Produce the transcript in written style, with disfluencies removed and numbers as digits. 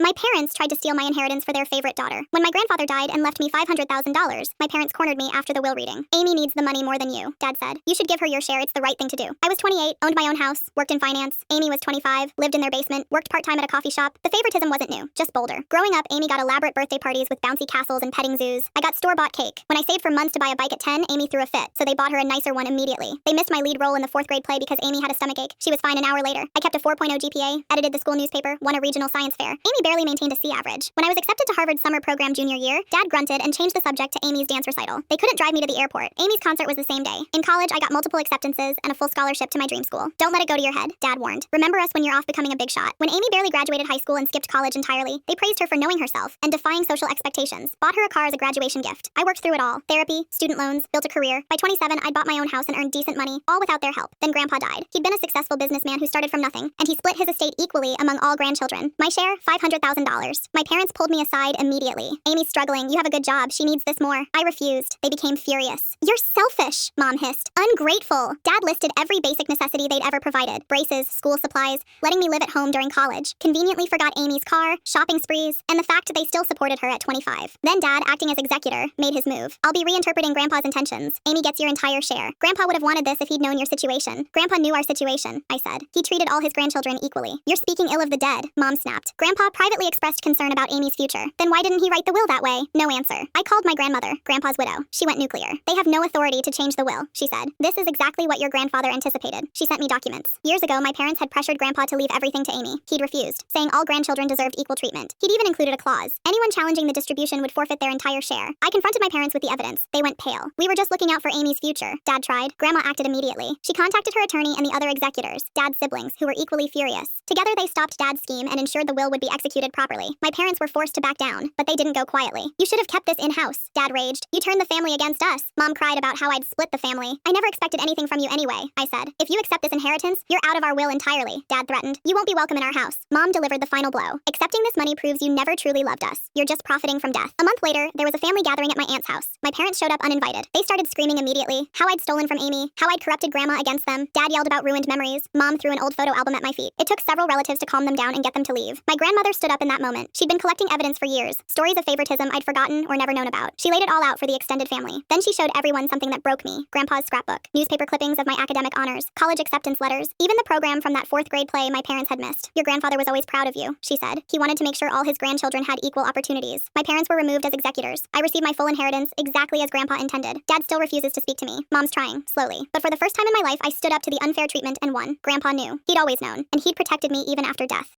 My parents tried to steal my inheritance for their favorite daughter. When my grandfather died and left me $500,000, my parents cornered me after the will reading. Amy needs the money more than you, Dad said. You should give her your share, it's the right thing to do. I was 28, owned my own house, worked in finance. Amy was 25, lived in their basement, worked part-time at a coffee shop. The favoritism wasn't new, just bolder. Growing up, Amy got elaborate birthday parties with bouncy castles and petting zoos. I got store-bought cake. When I saved for months to buy a bike at 10, Amy threw a fit, so they bought her a nicer one immediately. They missed my lead role in the 4th grade play because Amy had a stomachache. She was fine an hour later. I kept a 4.0 GPA, edited the school newspaper, won a regional science fair. Amy barely maintained a C average. When I was accepted to Harvard's summer program junior year, Dad grunted and changed the subject to Amy's dance recital. They couldn't drive me to the airport. Amy's concert was the same day. In college, I got multiple acceptances and a full scholarship to my dream school. Don't let it go to your head, Dad warned. Remember us when you're off becoming a big shot. When Amy barely graduated high school and skipped college entirely, they praised her for knowing herself and defying social expectations. Bought her a car as a graduation gift. I worked through it all. Therapy, student loans, built a career. By 27, I'd bought my own house and earned decent money, all without their help. Then Grandpa died. He'd been a successful businessman who started from nothing, and he split his estate equally among all grandchildren. My share, $500,000. My parents pulled me aside immediately. Amy's struggling. You have a good job. She needs this more. I refused. They became furious. You're selfish, Mom hissed. Ungrateful. Dad listed every basic necessity they'd ever provided. Braces, school supplies, letting me live at home during college. Conveniently forgot Amy's car, shopping sprees, and the fact they still supported her at 25. Then Dad, acting as executor, made his move. I'll be reinterpreting Grandpa's intentions. Amy gets your entire share. Grandpa would have wanted this if he'd known your situation. Grandpa knew our situation, I said. He treated all his grandchildren equally. You're speaking ill of the dead, Mom snapped. Grandpa privately expressed concern about Amy's future. Then why didn't he write the will that way? No answer. I called my grandmother, Grandpa's widow. She went nuclear. They have no authority to change the will, she said. This is exactly what your grandfather anticipated. She sent me documents. Years ago, my parents had pressured Grandpa to leave everything to Amy. He'd refused, saying all grandchildren deserved equal treatment. He'd even included a clause. Anyone challenging the distribution would forfeit their entire share. I confronted my parents with the evidence. They went pale. We were just looking out for Amy's future. Dad tried. Grandma acted immediately. She contacted her attorney and the other executors, Dad's siblings, who were equally furious. Together they stopped Dad's scheme and ensured the will would be executed properly. My parents were forced to back down, but they didn't go quietly. You should have kept this in-house, Dad raged. You turned the family against us. Mom cried about how I'd split the family. I never expected anything from you anyway, I said. If you accept this inheritance, you're out of our will entirely, Dad threatened. You won't be welcome in our house. Mom delivered the final blow. Accepting this money proves you never truly loved us. You're just profiting from death. A month later, there was a family gathering at my aunt's house. My parents showed up uninvited. They started screaming immediately, how I'd stolen from Amy, how I'd corrupted Grandma against them. Dad yelled about ruined memories. Mom threw an old photo album at my feet. It took several relatives to calm them down and get them to leave. My grandmother stood up in that moment. She'd been collecting evidence for years, stories of favoritism I'd forgotten or never known about. She laid it all out for the extended family. Then she showed everyone something that broke me. Grandpa's scrapbook, newspaper clippings of my academic honors, college acceptance letters, even the program from that 4th grade play my parents had missed. Your grandfather was always proud of you, she said. He wanted to make sure all his grandchildren had equal opportunities. My parents were removed as executors. I received my full inheritance exactly as Grandpa intended. Dad still refuses to speak to me. Mom's trying, slowly. But for the first time in my life, I stood up to the unfair treatment and won. Grandpa knew. He'd always known. And he'd protected me even after death.